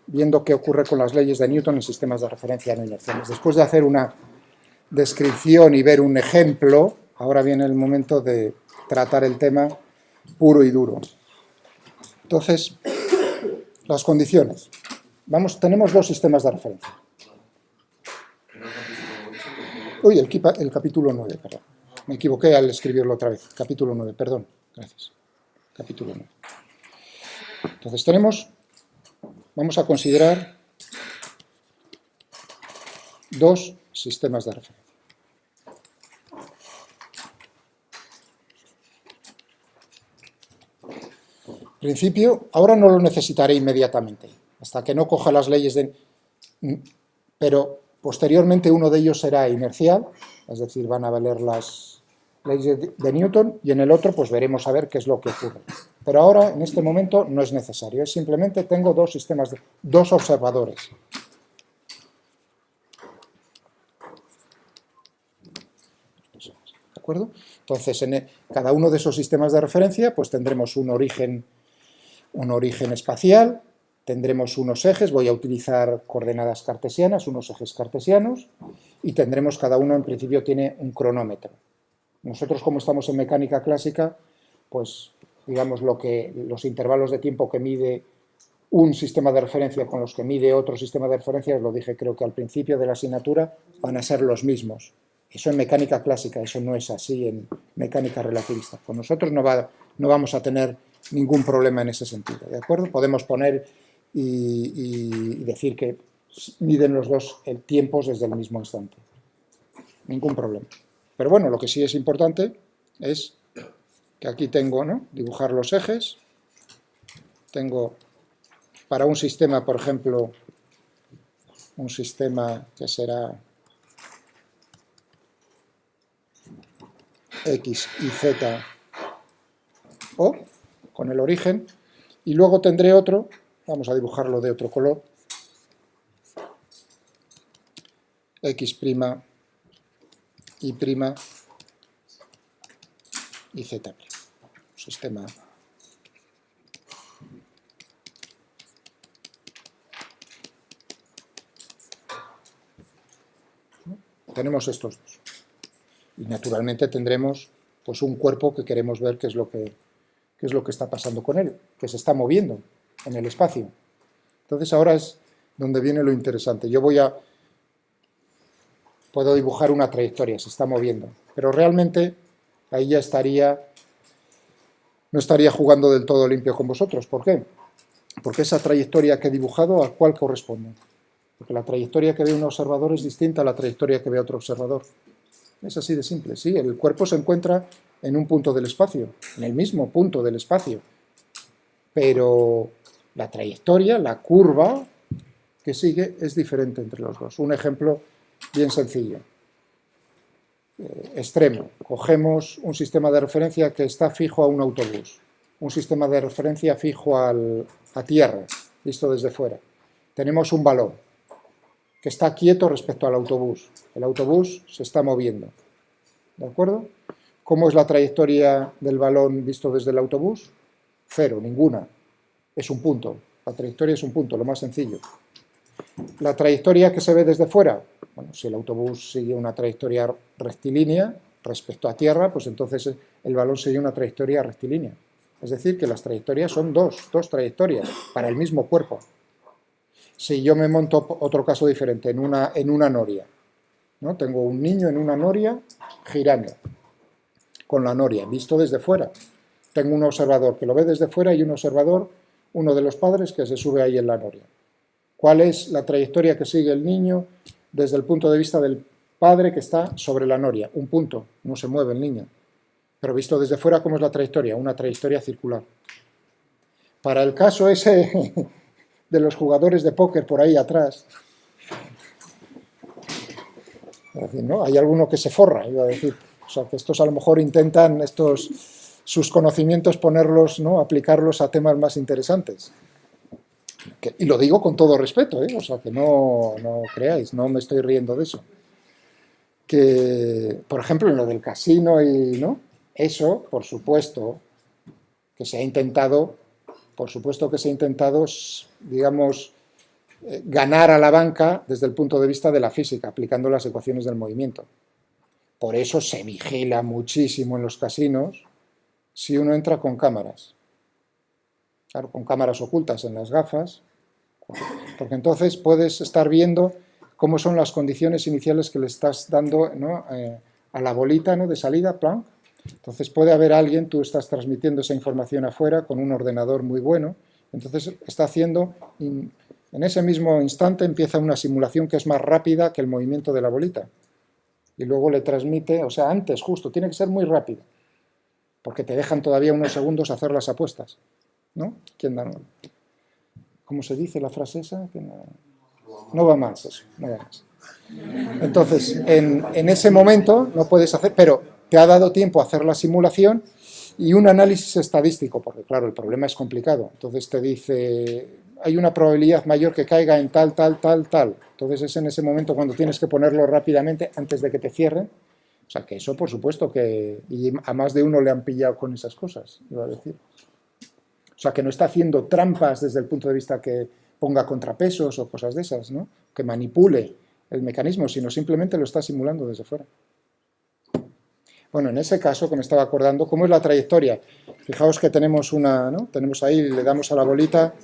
viendo qué ocurre con las leyes de Newton en sistemas de referencia no inerciales. Después de hacer una descripción y ver un ejemplo, ahora viene el momento de tratar el tema puro y duro. Entonces, las condiciones. Tenemos dos sistemas de referencia. Uy, el capítulo 9, perdón. Me equivoqué al escribirlo otra vez. Capítulo 9, perdón. Gracias. Capítulo 9. Entonces vamos a considerar dos sistemas de referencia. En principio, ahora no lo necesitaré inmediatamente, hasta que no coja las leyes pero posteriormente uno de ellos será inercial, es decir, van a valer las leyes de Newton, y en el otro pues veremos a ver qué es lo que ocurre. Pero ahora, en este momento, no es necesario, es simplemente tengo dos sistemas, dos observadores. ¿De acuerdo? Entonces, cada uno de esos sistemas de referencia pues tendremos un origen espacial, tendremos unos ejes, voy a utilizar coordenadas cartesianas, unos ejes cartesianos, y tendremos, cada uno en principio tiene un cronómetro. Nosotros, como estamos en mecánica clásica, pues digamos los intervalos de tiempo que mide un sistema de referencia con los que mide otro sistema de referencia, os lo dije creo que al principio de la asignatura, van a ser los mismos. Eso en mecánica clásica, eso no es así en mecánica relativista. Con nosotros no vamos a tener ningún problema en ese sentido, ¿de acuerdo? Podemos poner y decir que miden los dos tiempos desde el mismo instante. Ningún problema. Pero bueno, lo que sí es importante es que aquí tengo, ¿no?, dibujar los ejes. Tengo para un sistema, por ejemplo, un sistema que será X y Z O, con el origen, y luego tendré otro, vamos a dibujarlo de otro color, X', Y', y Z'. Sistema tenemos estos dos. Y naturalmente tendremos pues un cuerpo que queremos ver qué es lo que está pasando con él, que se está moviendo en el espacio. Entonces ahora es donde viene lo interesante. Yo puedo dibujar una trayectoria, se está moviendo, pero realmente ahí ya no estaría jugando del todo limpio con vosotros. ¿Por qué? Porque esa trayectoria que he dibujado, ¿a cuál corresponde? Porque la trayectoria que ve un observador es distinta a la trayectoria que ve otro observador. Es así de simple, sí, el cuerpo se encuentra en un punto del espacio, en el mismo punto del espacio, pero la trayectoria, la curva que sigue es diferente entre los dos. Un ejemplo bien sencillo, extremo. Cogemos un sistema de referencia que está fijo a un autobús, un sistema de referencia fijo a tierra, visto desde fuera. Tenemos un balón que está quieto respecto al autobús. El autobús se está moviendo. ¿De acuerdo? ¿Cómo es la trayectoria del balón visto desde el autobús? Cero, ninguna. Es un punto. La trayectoria es un punto, lo más sencillo. La trayectoria que se ve desde fuera, bueno, si el autobús sigue una trayectoria rectilínea respecto a tierra, pues entonces el balón sigue una trayectoria rectilínea. Es decir, que las trayectorias son dos trayectorias para el mismo cuerpo. Si yo me monto otro caso diferente, en una noria, ¿no? Tengo un niño en una noria girando con la noria, visto desde fuera. Tengo un observador que lo ve desde fuera y un observador, uno de los padres, que se sube ahí en la noria. ¿Cuál es la trayectoria que sigue el niño desde el punto de vista del padre que está sobre la noria? Un punto, no se mueve el niño. Pero visto desde fuera, ¿cómo es la trayectoria? Una trayectoria circular. Para el caso ese de los jugadores de póker por ahí atrás, es decir, ¿no? Hay alguno que se forra, iba a decir. O sea, que estos a lo mejor intentan sus conocimientos ponerlos, ¿no?, aplicarlos a temas más interesantes. Y lo digo con todo respeto, o sea, que no creáis, no me estoy riendo de eso. Que, por ejemplo, en lo del casino y, ¿no?, eso, por supuesto, que se ha intentado por supuesto que se ha intentado, digamos, ganar a la banca desde el punto de vista de la física, aplicando las ecuaciones del movimiento. Por eso se vigila muchísimo en los casinos si uno entra con cámaras. Claro, con cámaras ocultas en las gafas, porque entonces puedes estar viendo cómo son las condiciones iniciales que le estás dando, ¿no?, a la bolita, ¿no?, de salida, plan. Entonces puede haber alguien, tú estás transmitiendo esa información afuera con un ordenador muy bueno, entonces está haciendo, en ese mismo instante empieza una simulación que es más rápida que el movimiento de la bolita. Y luego le transmite, o sea, antes justo, tiene que ser muy rápido, porque te dejan todavía unos segundos hacer las apuestas, ¿no? ¿Quién da? ¿Cómo se dice la frase esa? Que no va más, eso, no va más. Entonces, en ese momento no puedes hacer, pero te ha dado tiempo a hacer la simulación y un análisis estadístico, porque claro, el problema es complicado. Entonces te dice, hay una probabilidad mayor que caiga en tal, tal, tal, tal. Entonces es en ese momento cuando tienes que ponerlo rápidamente antes de que te cierren. O sea, que eso por supuesto que, y a más de uno le han pillado con esas cosas, iba a decir. O sea, que no está haciendo trampas desde el punto de vista que ponga contrapesos o cosas de esas, ¿no?, que manipule el mecanismo, sino simplemente lo está simulando desde fuera. Bueno, en ese caso, que me estaba acordando, ¿cómo es la trayectoria? Fijaos que tenemos una, ¿no?, tenemos ahí, le damos a la bolita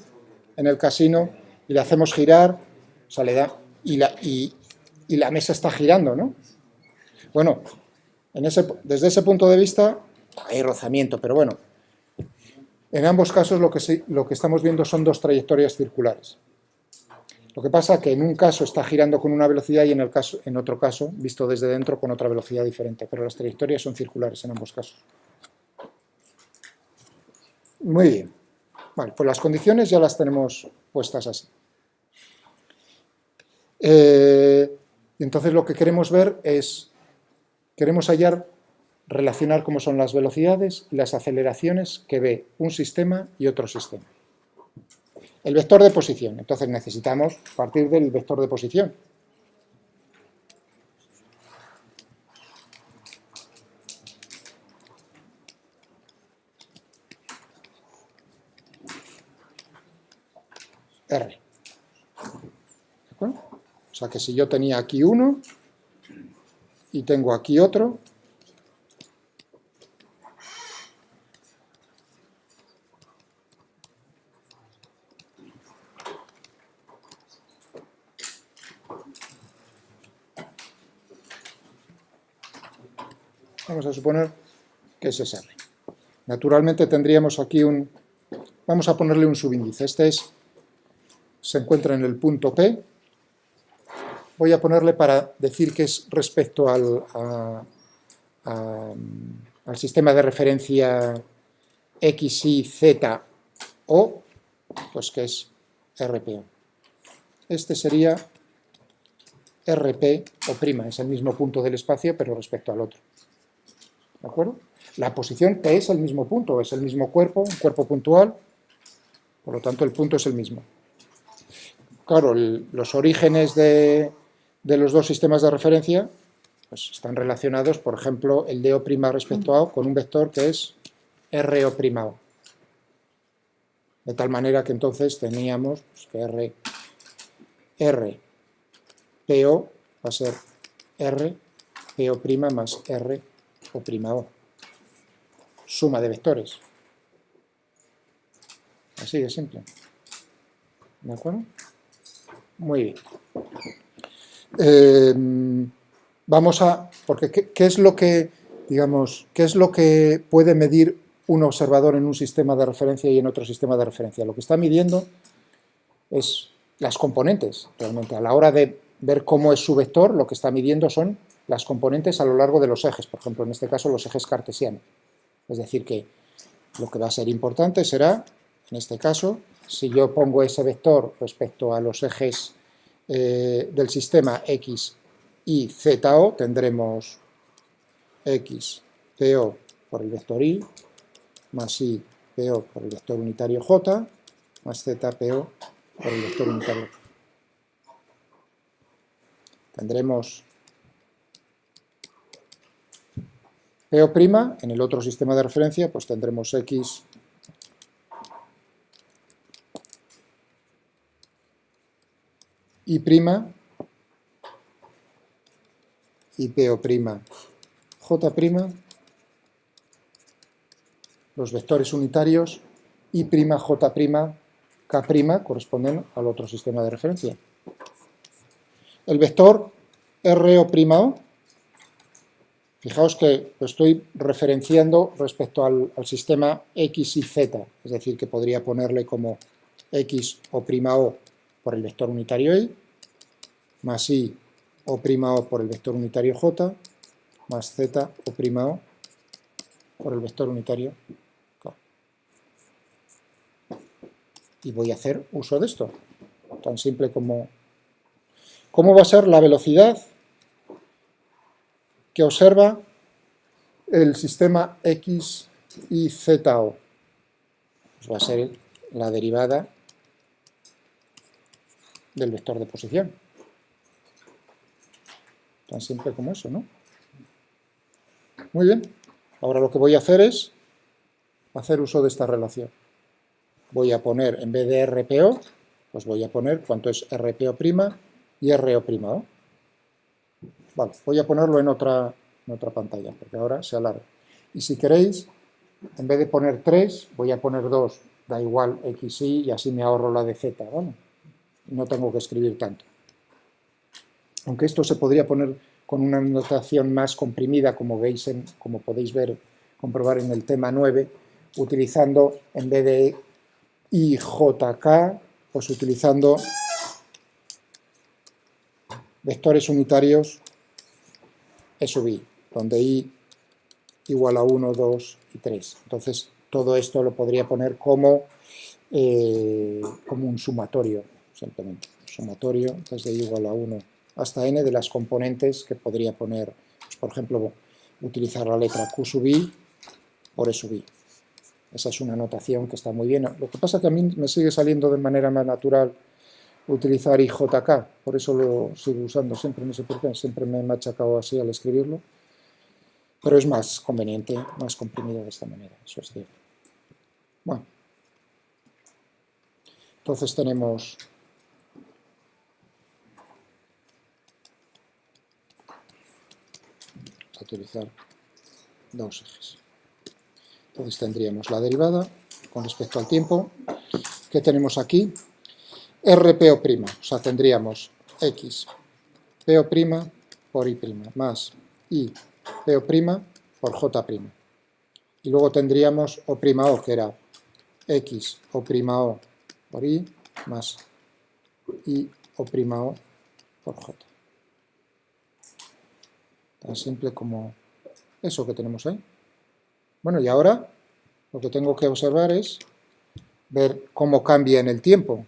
en el casino y le hacemos girar, o sea, le da, y la mesa está girando, ¿no? Bueno, desde ese punto de vista hay rozamiento, pero bueno, en ambos casos lo que estamos viendo son dos trayectorias circulares. Lo que pasa es que en un caso está girando con una velocidad y en otro caso, visto desde dentro, con otra velocidad diferente, pero las trayectorias son circulares en ambos casos. Muy bien. Vale, pues las condiciones ya las tenemos puestas así. Entonces lo que queremos ver es, queremos relacionar cómo son las velocidades y las aceleraciones que ve un sistema y otro sistema. El vector de posición. Entonces necesitamos partir del vector de posición. R. ¿De acuerdo? O sea que si yo tenía aquí uno y tengo aquí otro, vamos a suponer que ese es R. Naturalmente tendríamos aquí vamos a ponerle un subíndice. Se encuentra en el punto P. Voy a ponerle para decir que es respecto al sistema de referencia X, Y, Z, O, pues que es RPO. Este sería RP o', es el mismo punto del espacio, pero respecto al otro. ¿De acuerdo? La posición P es el mismo punto, es el mismo cuerpo, un cuerpo puntual, por lo tanto el punto es el mismo. Claro, los orígenes de los dos sistemas de referencia pues están relacionados, por ejemplo, el de O' respecto a O con un vector que es RO'. De tal manera que entonces teníamos pues, que RPO va a ser RPO' más RO'O. Suma de vectores. Así de simple. ¿De acuerdo? Muy bien. Porque ¿qué es lo que, digamos, qué es lo que puede medir un observador en un sistema de referencia y en otro sistema de referencia? Lo que está midiendo es las componentes, realmente. A la hora de ver cómo es su vector, lo que está midiendo son las componentes a lo largo de los ejes, por ejemplo, en este caso los ejes cartesianos. Es decir, que lo que va a ser importante será, en este caso, si yo pongo ese vector respecto a los ejes del sistema X, Y, Z, O, tendremos X, PO por el vector Y, más Y, PO por el vector unitario J, más Z, PO por el vector unitario. Tendremos PO', en el otro sistema de referencia, pues tendremos X I', y P', J', los vectores unitarios I', J', K' corresponden al otro sistema de referencia. El vector RO', fijaos que lo estoy referenciando respecto al sistema X y Z, es decir, que podría ponerle como X O' por el vector unitario I, más I O' por el vector unitario J, más Z O' por el vector unitario K. Y voy a hacer uso de esto, tan simple como... ¿Cómo va a ser la velocidad que observa el sistema X y ZO? Pues va a ser la derivada del vector de posición. Tan simple como eso, ¿no? Muy bien. Ahora lo que voy a hacer es hacer uso de esta relación. Voy a poner, en vez de RPO, pues voy a poner cuánto es RPO' y RO'. Vale, voy a ponerlo en otra pantalla, porque ahora se alarga. Y si queréis, en vez de poner 3, voy a poner 2, da igual X, Y, y así me ahorro la de Z, ¿vale? No tengo que escribir tanto. Aunque esto se podría poner con una notación más comprimida, como veis, como podéis ver, comprobar en el tema 9, utilizando, en vez de IJK, pues utilizando vectores unitarios E sub I, donde I igual a 1, 2 y 3. Entonces, todo esto lo podría poner como un sumatorio, simplemente. Sumatorio desde I igual a 1 hasta n de las componentes que podría poner, por ejemplo, utilizar la letra Q sub I por E sub I. Esa es una notación que está muy bien. Lo que pasa es que a mí me sigue saliendo de manera más natural utilizar IJK, por eso lo sigo usando siempre, no sé por qué, siempre me he machacado así al escribirlo, pero es más conveniente, más comprimido de esta manera, eso es cierto. Bueno, entonces tenemos a utilizar dos ejes. Entonces tendríamos la derivada con respecto al tiempo que tenemos aquí, RPO', o sea, tendríamos X PO' por I' más I PO' por J'. Y luego tendríamos O', que era X O' por I más I O' por J. Tan simple como eso que tenemos ahí. Bueno, y ahora lo que tengo que observar es ver cómo cambia en el tiempo.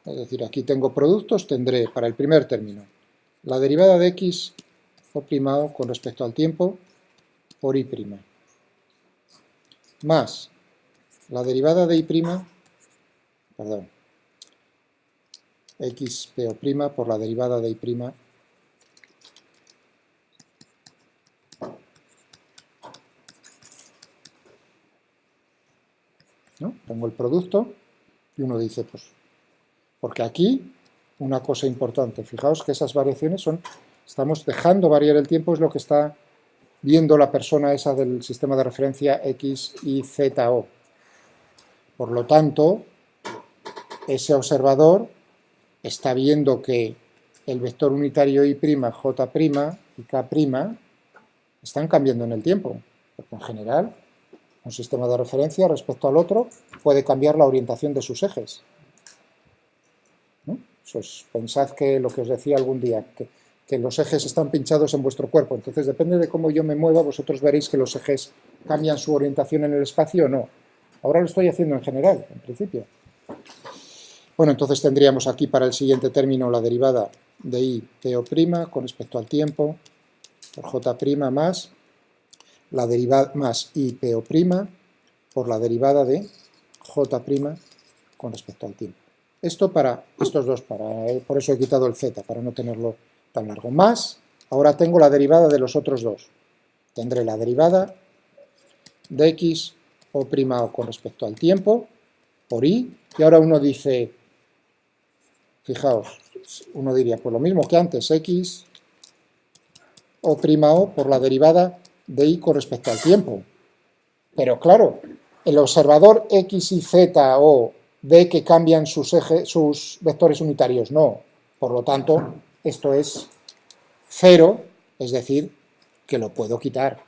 Es decir, aquí tengo productos, tendré para el primer término la derivada de X O' con respecto al tiempo por I', más la derivada de I', perdón, X PO' por la derivada de I', ¿no? Tengo el producto y uno dice, pues, porque aquí una cosa importante, fijaos que esas variaciones estamos dejando variar el tiempo, es lo que está viendo la persona esa del sistema de referencia X, Y, Z, O. Por lo tanto, ese observador está viendo que el vector unitario I', J' y K' están cambiando en el tiempo, porque en general un sistema de referencia respecto al otro puede cambiar la orientación de sus ejes. ¿No? Pensad que lo que os decía algún día, que los ejes están pinchados en vuestro cuerpo, entonces depende de cómo yo me mueva, vosotros veréis que los ejes cambian su orientación en el espacio o no. Ahora lo estoy haciendo en general, en principio. Bueno, entonces tendríamos aquí para el siguiente término la derivada de I PO' con respecto al tiempo por J' más la derivada más I PO' por la derivada de J' con respecto al tiempo. Esto para estos dos, por eso he quitado el Z, para no tenerlo tan largo. Más, ahora tengo la derivada de los otros dos. Tendré la derivada de X O' con respecto al tiempo por I, y ahora uno dice, Fijaos, uno diría, pues lo mismo que antes, x O' por la derivada de y con respecto al tiempo. Pero claro, el observador x y z o ve que cambian sus vectores unitarios, no. Por lo tanto, esto es 0, es decir, que lo puedo quitar.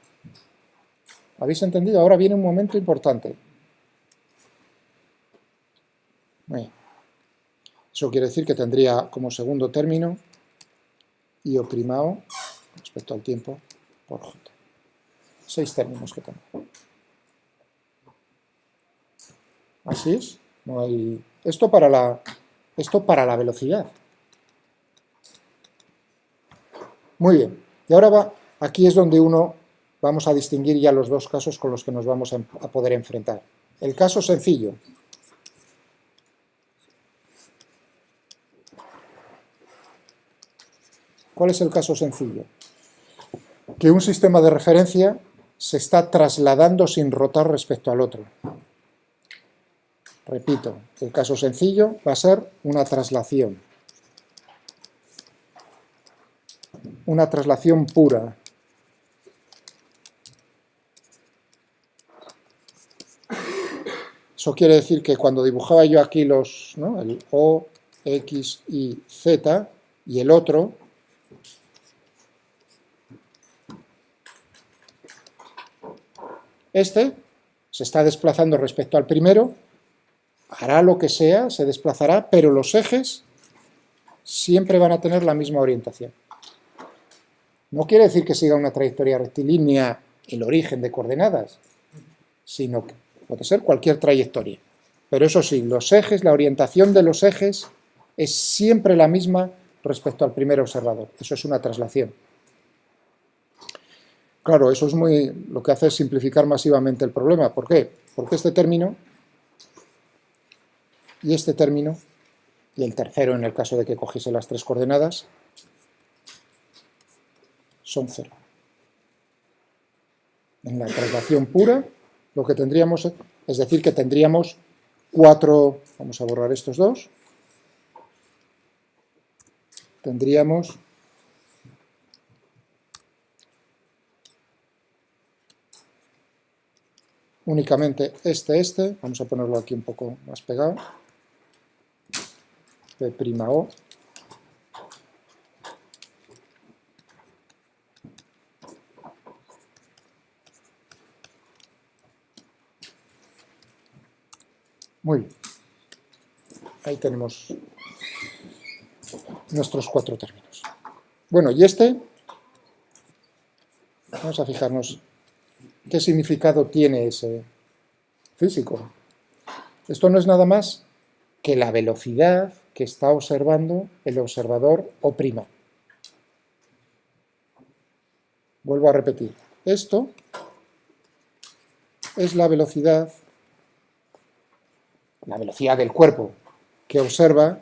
¿Habéis entendido? Ahora viene un momento importante. Bien. Eso quiere decir que tendría como segundo término I O' respecto al tiempo por J. 6 términos que tengo. Así es. No hay... Esto para la velocidad. Muy bien. Y ahora aquí es donde vamos a distinguir ya los dos casos con los que nos vamos a poder enfrentar. El caso sencillo. ¿Cuál es el caso sencillo? Que un sistema de referencia se está trasladando sin rotar respecto al otro. Repito, el caso sencillo va a ser una traslación. Una traslación pura. Eso quiere decir que cuando dibujaba yo aquí el O, X y Z y el otro, este se está desplazando respecto al primero, hará lo que sea, se desplazará, pero los ejes siempre van a tener la misma orientación. No quiere decir que siga una trayectoria rectilínea el origen de coordenadas, sino que puede ser cualquier trayectoria. Pero eso sí, los ejes, la orientación de los ejes es siempre la misma respecto al primer observador. Eso es una traslación. Claro, eso es lo que hace es simplificar masivamente el problema. ¿Por qué? Porque este término y este término, y el tercero en el caso de que cogiese las tres coordenadas, son 0. En la traslación pura, lo que tendríamos es decir que tendríamos 4, vamos a borrar estos dos, tendríamos únicamente este, vamos a ponerlo aquí un poco más pegado, P'O, muy bien, ahí tenemos nuestros 4 términos. Bueno, y vamos a fijarnos qué significado tiene ese físico. Esto no es nada más que la velocidad que está observando el observador O'. Vuelvo a repetir, esto es la velocidad del cuerpo que observa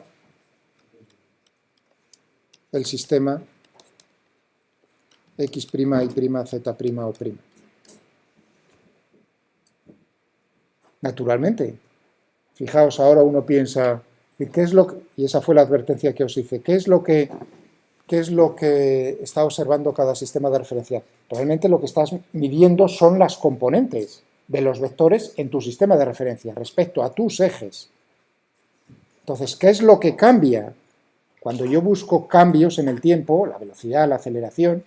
el sistema X', Y', Z', O'. Naturalmente, fijaos, ahora uno piensa, y esa fue la advertencia que os hice, ¿qué es lo que está observando cada sistema de referencia? Realmente lo que estás midiendo son las componentes de los vectores en tu sistema de referencia respecto a tus ejes. Entonces, ¿qué es lo que cambia? Cuando yo busco cambios en el tiempo, la velocidad, la aceleración,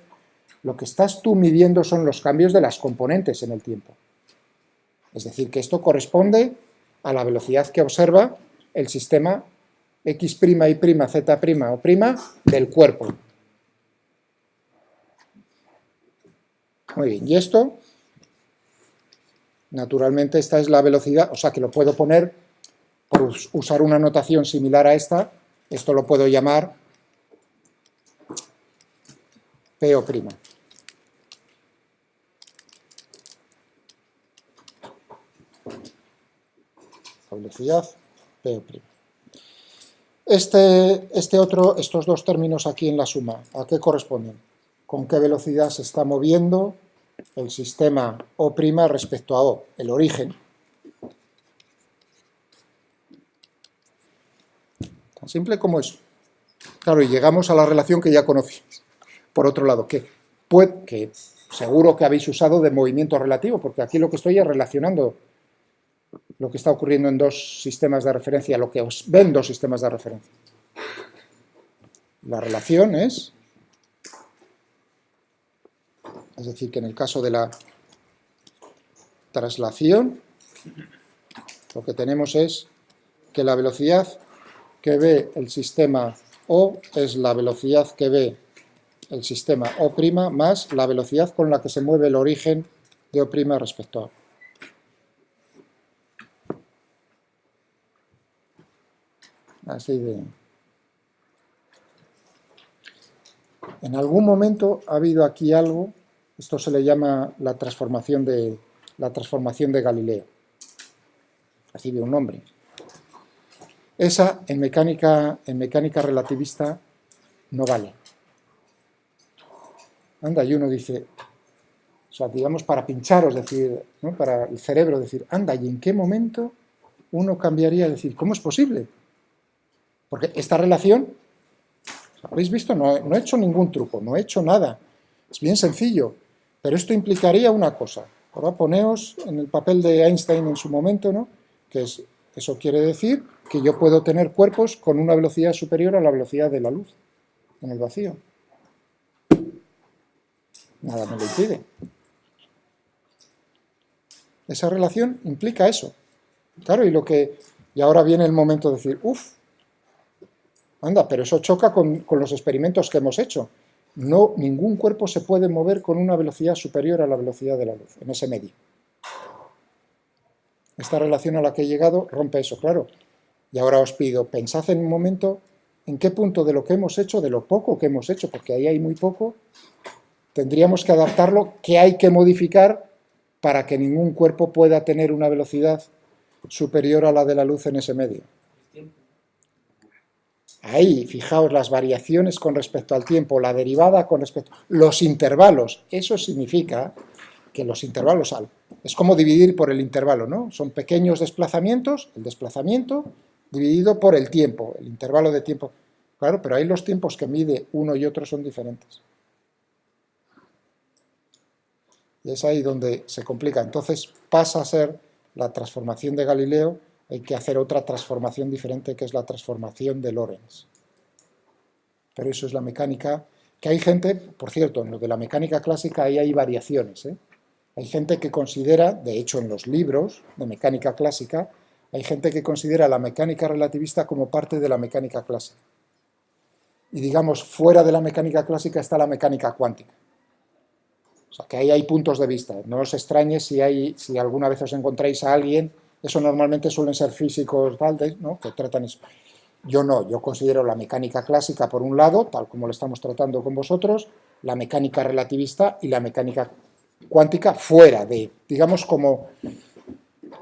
lo que estás tú midiendo son los cambios de las componentes en el tiempo. Es decir, que esto corresponde a la velocidad que observa el sistema X', Y', Z', O' del cuerpo. Muy bien, y esto, naturalmente, esta es la velocidad, o sea que lo puedo poner, por usar una notación similar a esta, esto lo puedo llamar P'O'. La velocidad P'O'. Estos dos términos aquí en la suma, ¿a qué corresponden? ¿Con qué velocidad se está moviendo el sistema O' respecto a O, el origen? Tan simple como eso. Claro, y llegamos a la relación que ya conocéis. Por otro lado, que seguro que habéis usado de movimiento relativo, porque aquí lo que estoy es relacionando lo que está ocurriendo en dos sistemas de referencia, lo que os ven dos sistemas de referencia. La relación es decir, que en el caso de la traslación, lo que tenemos es que la velocidad que ve el sistema O es la velocidad que ve el sistema O' más la velocidad con la que se mueve el origen de O' respecto a O. Así de... En algún momento ha habido aquí algo, esto se le llama la transformación de Galileo. Recibe un nombre. Esa en mecánica relativista no vale. Anda, y uno dice, o sea, digamos para pincharos, decir, ¿no? Para el cerebro, decir, anda, ¿y en qué momento uno cambiaría? Decir, ¿cómo es posible? Porque esta relación, ¿habéis visto? No he hecho ningún truco, no he hecho nada. Es bien sencillo, pero esto implicaría una cosa. Ahora poneos en el papel de Einstein en su momento, ¿no? Que es, eso quiere decir que yo puedo tener cuerpos con una velocidad superior a la velocidad de la luz en el vacío. Nada me lo impide. Esa relación implica eso. Claro, y ahora viene el momento de decir, uff, anda, pero eso choca con los experimentos que hemos hecho. No, ningún cuerpo se puede mover con una velocidad superior a la velocidad de la luz, en ese medio. Esta relación a la que he llegado rompe eso, claro. Y ahora os pido, pensad en un momento en qué punto de lo que hemos hecho, de lo poco que hemos hecho, porque ahí hay muy poco, tendríamos que adaptarlo, qué hay que modificar para que ningún cuerpo pueda tener una velocidad superior a la de la luz en ese medio. Ahí, fijaos, las variaciones con respecto al tiempo, la derivada con respecto... Los intervalos, eso significa que los intervalos... Es como dividir por el intervalo, ¿no? Son pequeños desplazamientos, el desplazamiento dividido por el tiempo, el intervalo de tiempo. Claro, pero ahí los tiempos que mide uno y otro son diferentes. Y es ahí donde se complica. Entonces pasa a ser la transformación de Galileo, hay que hacer otra transformación diferente, que es la transformación de Lorentz. Pero eso es la mecánica, que hay gente, por cierto, en lo de la mecánica clásica ahí hay variaciones, ¿eh? Hay gente que considera, de hecho en los libros de mecánica clásica, hay gente que considera la mecánica relativista como parte de la mecánica clásica. Y digamos, fuera de la mecánica clásica está la mecánica cuántica. O sea, que ahí hay puntos de vista. No os extrañe si alguna vez os encontráis a alguien, eso normalmente suelen ser físicos, ¿no? Que tratan eso. Yo no, yo considero la mecánica clásica por un lado, tal como lo estamos tratando con vosotros, la mecánica relativista y la mecánica cuántica fuera de, digamos, como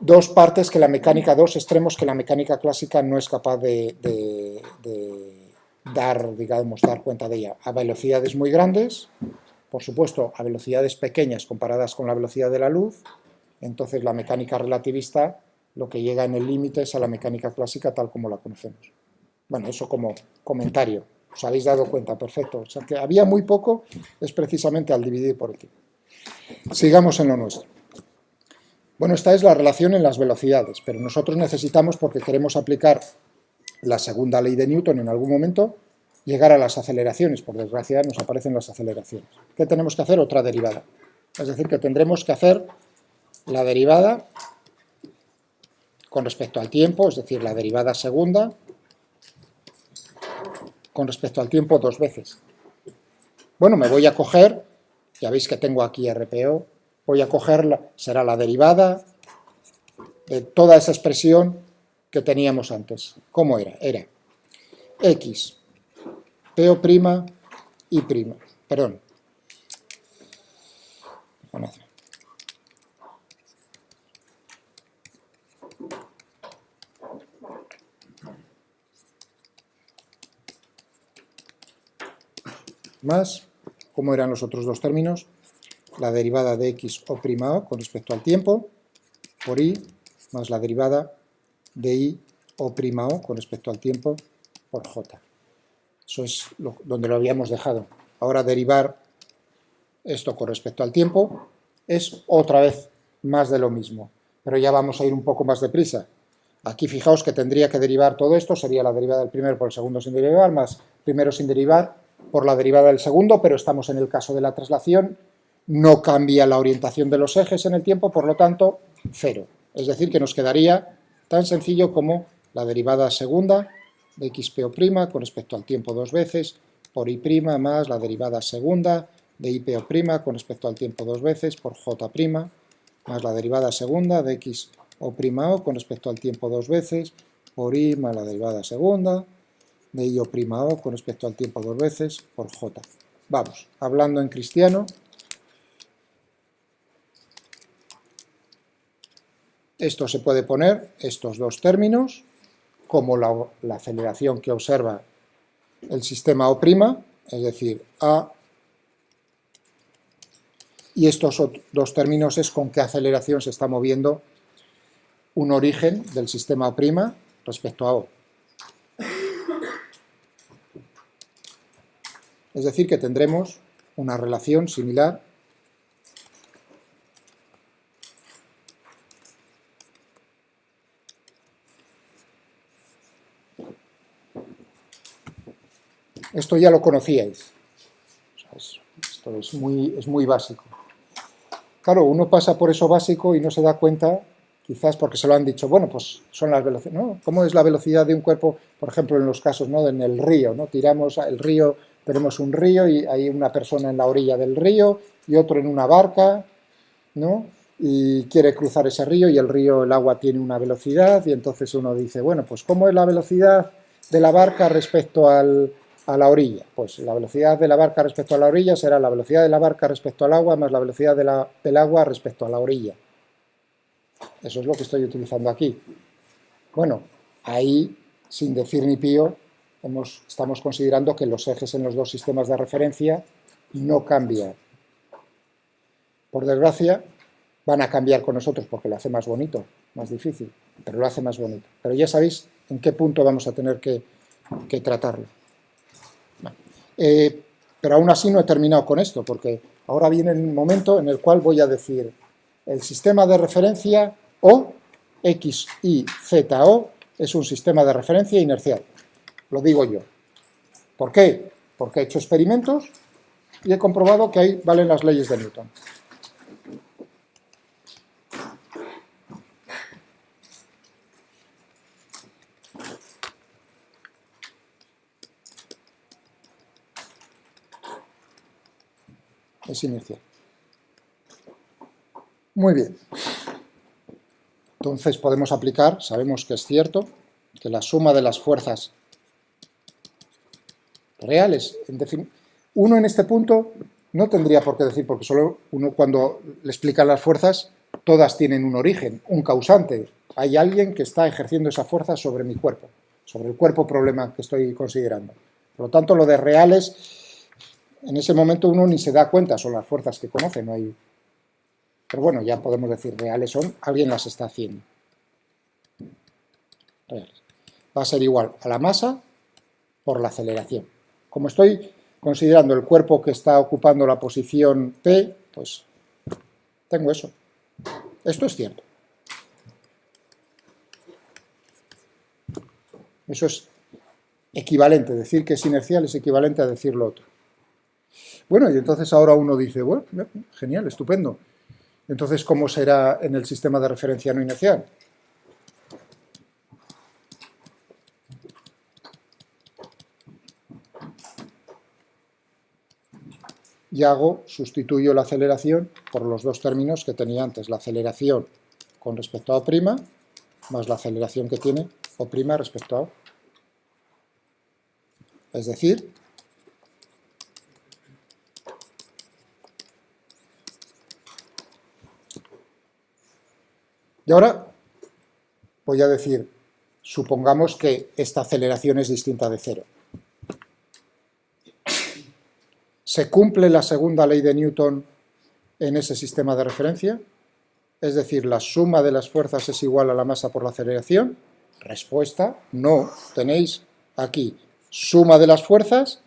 dos partes que la mecánica, dos extremos que la mecánica clásica no es capaz de dar cuenta de ella. A velocidades muy grandes, por supuesto, a velocidades pequeñas comparadas con la velocidad de la luz, entonces la mecánica relativista lo que llega en el límite es a la mecánica clásica tal como la conocemos. Bueno, eso como comentario. ¿Os habéis dado cuenta? Perfecto. O sea, que había muy poco, es precisamente al dividir por el tiempo. Sigamos en lo nuestro. Bueno, esta es la relación en las velocidades, pero nosotros necesitamos, porque queremos aplicar la segunda ley de Newton en algún momento, llegar a las aceleraciones. Por desgracia nos aparecen las aceleraciones. ¿Qué tenemos que hacer? Otra derivada. Es decir, que tendremos que hacer la derivada con respecto al tiempo, es decir, la derivada segunda con respecto al tiempo dos veces. Bueno, me voy a coger, ya veis que tengo aquí RPO, voy a coger, será la derivada de toda esa expresión que teníamos antes. ¿Cómo era? Era X, PO', Y', perdón. Más, ¿cómo eran los otros dos términos? La derivada de X O' con respecto al tiempo, por Y, más la derivada de Y O' con respecto al tiempo, por j. Eso es donde lo habíamos dejado. Ahora derivar esto con respecto al tiempo es otra vez más de lo mismo, pero ya vamos a ir un poco más deprisa. Aquí fijaos que tendría que derivar todo esto, sería la derivada del primero por el segundo sin derivar, más primero sin derivar por la derivada del segundo, pero estamos en el caso de la traslación, no cambia la orientación de los ejes en el tiempo, por lo tanto, 0. Es decir, que nos quedaría tan sencillo como la derivada segunda de xpo' con respecto al tiempo dos veces, por y' más la derivada segunda de ipo' con respecto al tiempo dos veces, por j', más la derivada segunda de xo' con respecto al tiempo dos veces, por i más la derivada segunda de io' con respecto al tiempo dos veces, por j. Vamos, hablando en cristiano, esto se puede poner, estos dos términos, como la aceleración que observa el sistema O', es decir, A, y estos dos términos es con qué aceleración se está moviendo un origen del sistema O' respecto a O. Es decir, que tendremos una relación similar esto ya lo conocíais. O sea, esto es muy básico. Claro, uno pasa por eso básico y no se da cuenta, quizás porque se lo han dicho, bueno, pues son las velocidades, ¿no? ¿Cómo es la velocidad de un cuerpo, por ejemplo, en los casos, ¿no?, en el río, ¿no? Tiramos el río, tenemos un río y hay una persona en la orilla del río y otro en una barca, ¿no? Y quiere cruzar ese río y el agua tiene una velocidad y entonces uno dice, bueno, pues ¿cómo es la velocidad de la barca respecto a la orilla? Pues la velocidad de la barca respecto a la orilla será la velocidad de la barca respecto al agua más la velocidad del agua respecto a la orilla. Eso es lo que estoy utilizando aquí. Bueno, ahí, sin decir ni pío, estamos considerando que los ejes en los dos sistemas de referencia no cambian. Por desgracia, van a cambiar con nosotros porque lo hace más bonito, más difícil, pero lo hace más bonito. Pero ya sabéis en qué punto vamos a tener que tratarlo. Pero aún así no he terminado con esto, porque ahora viene el momento en el cual voy a decir el sistema de referencia O, X, Y, Z, O, es un sistema de referencia inercial. Lo digo yo. ¿Por qué? Porque he hecho experimentos y he comprobado que ahí valen las leyes de Newton. Es inercial. Muy bien. Entonces podemos aplicar, sabemos que es cierto, que la suma de las fuerzas reales, uno en este punto no tendría por qué decir, porque solo uno cuando le explica las fuerzas, todas tienen un origen, un causante. Hay alguien que está ejerciendo esa fuerza sobre mi cuerpo, sobre el cuerpo problema que estoy considerando. Por lo tanto, lo de reales, en ese momento uno ni se da cuenta, son las fuerzas que conoce, no hay... Pero bueno, ya podemos decir reales son, alguien las está haciendo. Reales. Va a ser igual a la masa por la aceleración. Como estoy considerando el cuerpo que está ocupando la posición P, pues tengo eso. Esto es cierto. Eso es equivalente. Decir que es inercial es equivalente a decir lo otro. Bueno, y entonces ahora uno dice, bueno, genial, estupendo. Entonces, ¿cómo será en el sistema de referencia no inercial? Y sustituyo la aceleración por los dos términos que tenía antes, la aceleración con respecto a O', más la aceleración que tiene O' respecto a O. Es decir, y ahora voy a decir, supongamos que esta aceleración es distinta de cero. ¿Se cumple la segunda ley de Newton en ese sistema de referencia? Es decir, la suma de las fuerzas es igual a la masa por la aceleración. Respuesta, no. Tenéis aquí, suma de las fuerzas,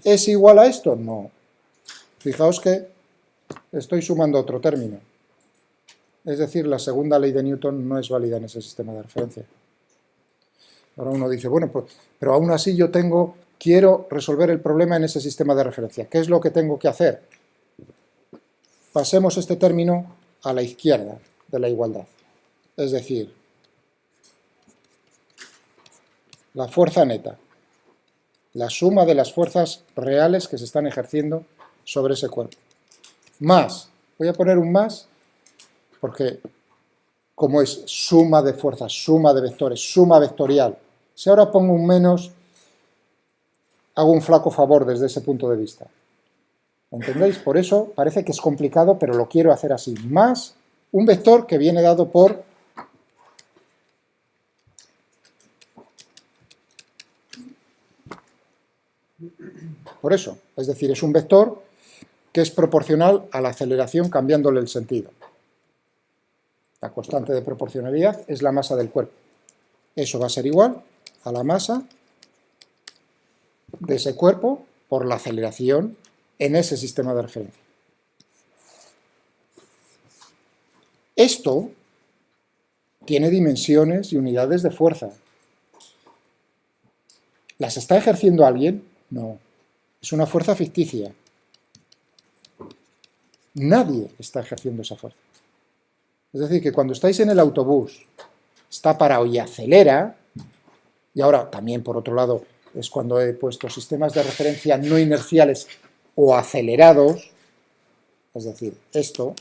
¿es igual a esto? No. Fijaos que estoy sumando otro término. Es decir, la segunda ley de Newton no es válida en ese sistema de referencia. Ahora uno dice, bueno, pues, pero aún así yo quiero resolver el problema en ese sistema de referencia. ¿Qué es lo que tengo que hacer? Pasemos este término a la izquierda de la igualdad. Es decir, la fuerza neta, la suma de las fuerzas reales que se están ejerciendo sobre ese cuerpo. Más, voy a poner un más, porque como es suma de fuerzas, suma de vectores, suma vectorial, si ahora pongo un menos, hago un flaco favor desde ese punto de vista. ¿Entendéis? Por eso parece que es complicado, pero lo quiero hacer así. Más un vector que viene dado por eso. Es decir, es un vector que es proporcional a la aceleración cambiándole el sentido. La constante de proporcionalidad es la masa del cuerpo. Eso va a ser igual a la masa de ese cuerpo por la aceleración en ese sistema de referencia. Esto tiene dimensiones y unidades de fuerza. ¿Las está ejerciendo alguien? No. Es una fuerza ficticia. Nadie está ejerciendo esa fuerza. Es decir, que cuando estáis en el autobús, está parado y acelera, y ahora también por otro lado es cuando he puesto sistemas de referencia no inerciales o acelerados, es decir, esto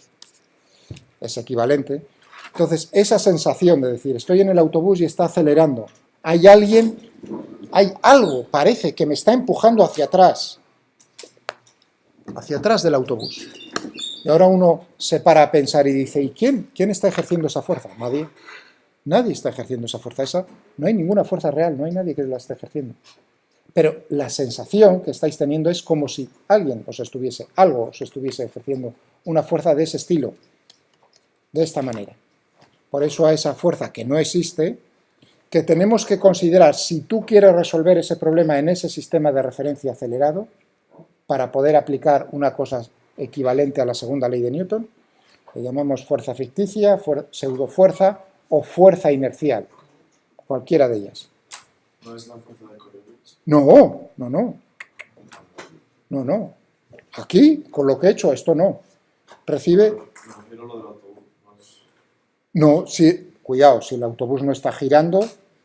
es equivalente. Entonces, esa sensación de decir, estoy en el autobús y está acelerando, hay algo, parece que me está empujando hacia atrás del autobús. Y ahora uno se para a pensar y dice, ¿y quién está ejerciendo esa fuerza? Nadie. Nadie está ejerciendo esa fuerza. No hay ninguna fuerza real, no hay nadie que la esté ejerciendo. Pero la sensación que estáis teniendo es como si algo os estuviese ejerciendo una fuerza de ese estilo, de esta manera. Por eso a esa fuerza que no existe, que tenemos que considerar si tú quieres resolver ese problema en ese sistema de referencia acelerado, para poder aplicar una cosa equivalente a la segunda ley de Newton, le llamamos fuerza ficticia, pseudofuerza o fuerza inercial, cualquiera de ellas. ¿No es la fuerza de Coriolis? No. Aquí, con lo que he hecho, esto no. Recibe... Me refiero a lo del autobús. No, cuidado, si el autobús no está girando,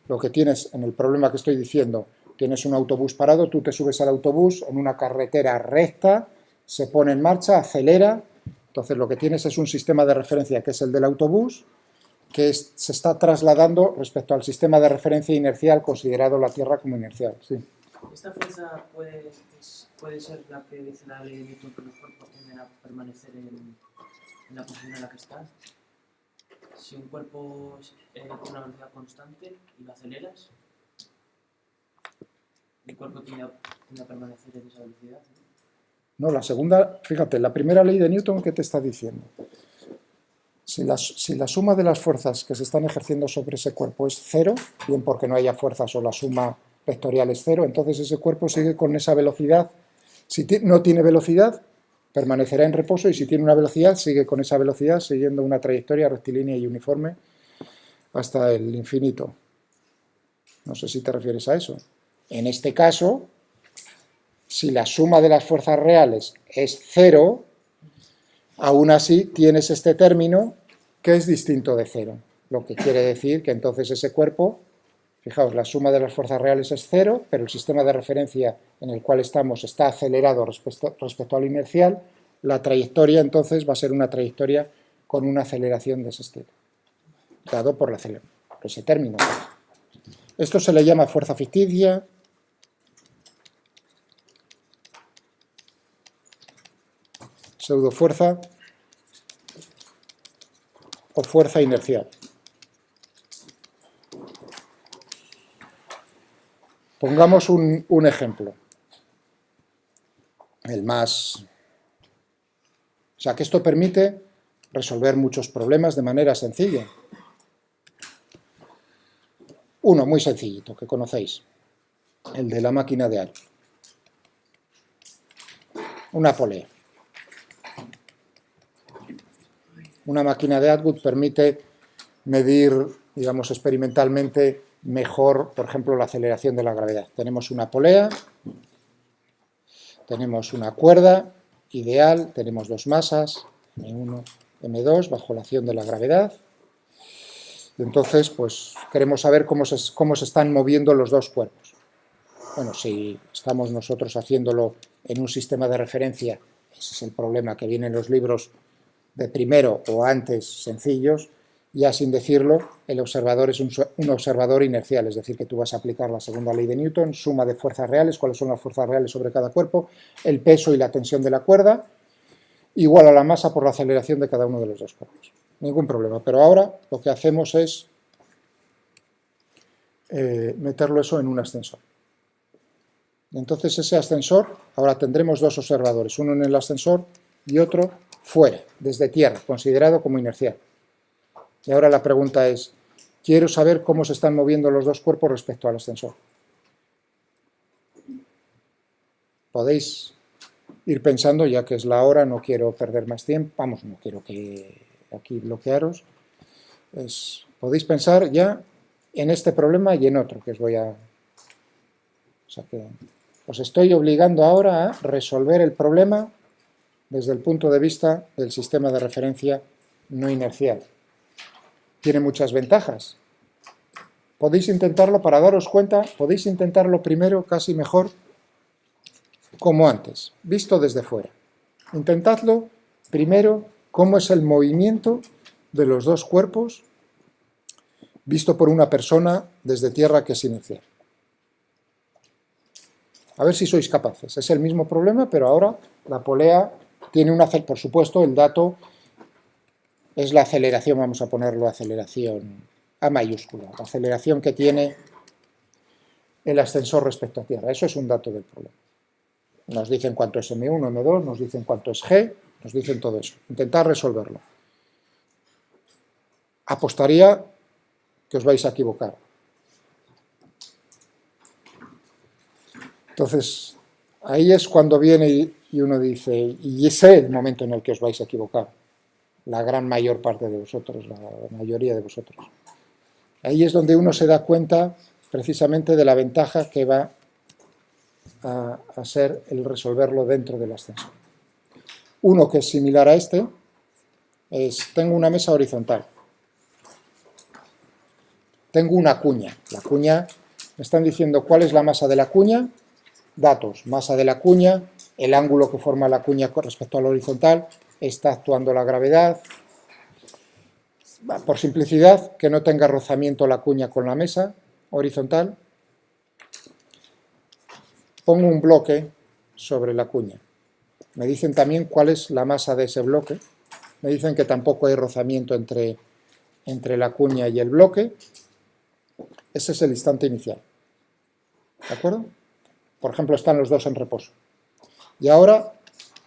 lo que tienes en el problema que estoy diciendo, tienes un autobús parado, tú te subes al autobús en una carretera recta, se pone en marcha, acelera, entonces lo que tienes es un sistema de referencia que es el del autobús, que se está trasladando respecto al sistema de referencia inercial considerado la Tierra como inercial. Sí. ¿Esta fuerza puede ser la que dice la ley de Newton, que los cuerpos tienden a permanecer en la posición en la que están? Si un cuerpo tiene una velocidad constante y lo aceleras, el cuerpo tiende a permanecer en esa velocidad, ¿no? No, la segunda, fíjate, la primera ley de Newton, ¿qué te está diciendo? Si la suma de las fuerzas que se están ejerciendo sobre ese cuerpo es cero, bien porque no haya fuerzas o la suma vectorial es cero, entonces ese cuerpo sigue con esa velocidad. Si no tiene velocidad, permanecerá en reposo, y si tiene una velocidad, sigue con esa velocidad, siguiendo una trayectoria rectilínea y uniforme hasta el infinito. No sé si te refieres a eso. En este caso, si la suma de las fuerzas reales es cero, aún así tienes este término que es distinto de cero, lo que quiere decir que entonces ese cuerpo, fijaos, la suma de las fuerzas reales es cero, pero el sistema de referencia en el cual estamos está acelerado respecto al inercial, la trayectoria entonces va a ser una trayectoria con una aceleración de ese estilo, dado por ese término. Esto se le llama fuerza ficticia, pseudofuerza o fuerza inercial. Pongamos un ejemplo, el más... O sea, que esto permite resolver muchos problemas de manera sencilla. Uno muy sencillito, que conocéis. el de la máquina de Atwood. Una polea. Una máquina de Atwood permite medir, digamos, experimentalmente mejor, por ejemplo, la aceleración de la gravedad. Tenemos una polea, tenemos una cuerda ideal, tenemos dos masas, M1, M2, bajo la acción de la gravedad. Y entonces, pues, queremos saber cómo se están moviendo los dos cuerpos. Bueno, si estamos nosotros haciéndolo en un sistema de referencia, ese es el problema que viene en los libros de primero o antes sencillos, ya sin decirlo, el observador es un observador inercial, es decir, que tú vas a aplicar la segunda ley de Newton, suma de fuerzas reales, cuáles son las fuerzas reales sobre cada cuerpo, el peso y la tensión de la cuerda, igual a la masa por la aceleración de cada uno de los dos cuerpos. Ningún problema, pero ahora lo que hacemos es meterlo eso en un ascensor. Entonces ese ascensor, ahora tendremos dos observadores, uno en el ascensor y otro fuera, desde tierra, considerado como inercial. Y ahora la pregunta es, quiero saber cómo se están moviendo los dos cuerpos respecto al ascensor. Podéis ir pensando, ya que es la hora, no quiero perder más tiempo, vamos, no quiero que aquí bloquearos. Podéis pensar ya en este problema y en otro que os voy a... O sea que os estoy obligando ahora a resolver el problema desde el punto de vista del sistema de referencia no inercial. Tiene muchas ventajas. Podéis intentarlo para daros cuenta, podéis intentarlo primero casi mejor como antes, visto desde fuera. Intentadlo primero cómo es el movimiento de los dos cuerpos visto por una persona desde tierra que es inercial. A ver si sois capaces. Es el mismo problema, pero ahora la polea tiene una... Por supuesto, el dato es la aceleración, vamos a ponerlo aceleración A mayúscula, la aceleración que tiene el ascensor respecto a tierra. Eso es un dato del problema. Nos dicen cuánto es M1, M2, nos dicen cuánto es G, nos dicen todo eso. Intentad resolverlo. Apostaría que os vais a equivocar. Entonces, ahí es cuando viene y uno dice, y ese es el momento en el que os vais a equivocar, la gran mayor parte de vosotros, la mayoría de vosotros. Ahí es donde uno se da cuenta precisamente de la ventaja que va a ser el resolverlo dentro del ascensor. Uno que es similar a este es, tengo una mesa horizontal, tengo una cuña, la cuña, me están diciendo cuál es la masa de la cuña, datos, masa de la cuña, el ángulo que forma la cuña con respecto al horizontal, está actuando la gravedad. Por simplicidad, que no tenga rozamiento la cuña con la mesa horizontal, pongo un bloque sobre la cuña. Me dicen también cuál es la masa de ese bloque, me dicen que tampoco hay rozamiento entre la cuña y el bloque. Ese es el instante inicial. ¿De acuerdo? Por ejemplo, están los dos en reposo. Y ahora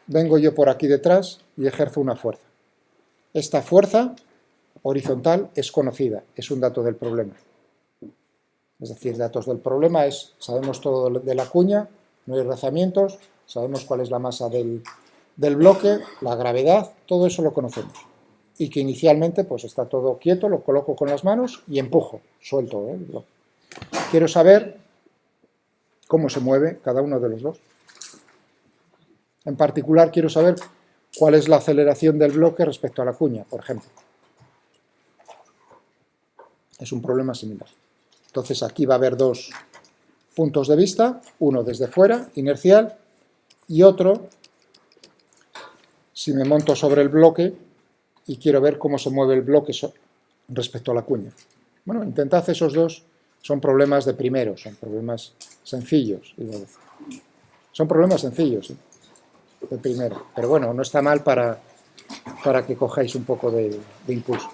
vengo yo por aquí detrás y ejerzo una fuerza. Esta fuerza horizontal es conocida, es un dato del problema. Es decir, datos del problema es, sabemos todo de la cuña, no hay rozamientos, sabemos cuál es la masa del bloque, la gravedad, todo eso lo conocemos. Y que inicialmente pues está todo quieto, lo coloco con las manos y empujo, suelto el bloque. Quiero saber cómo se mueve cada uno de los dos. En particular quiero saber cuál es la aceleración del bloque respecto a la cuña, por ejemplo. Es un problema similar. Entonces aquí va a haber dos puntos de vista, uno desde fuera, inercial, y otro, si me monto sobre el bloque y quiero ver cómo se mueve el bloque respecto a la cuña. Bueno, intentad esos dos, son problemas de primero, son problemas sencillos. Son problemas sencillos, ¿sí? De primero, pero bueno, no está mal para que cojáis un poco de impulso.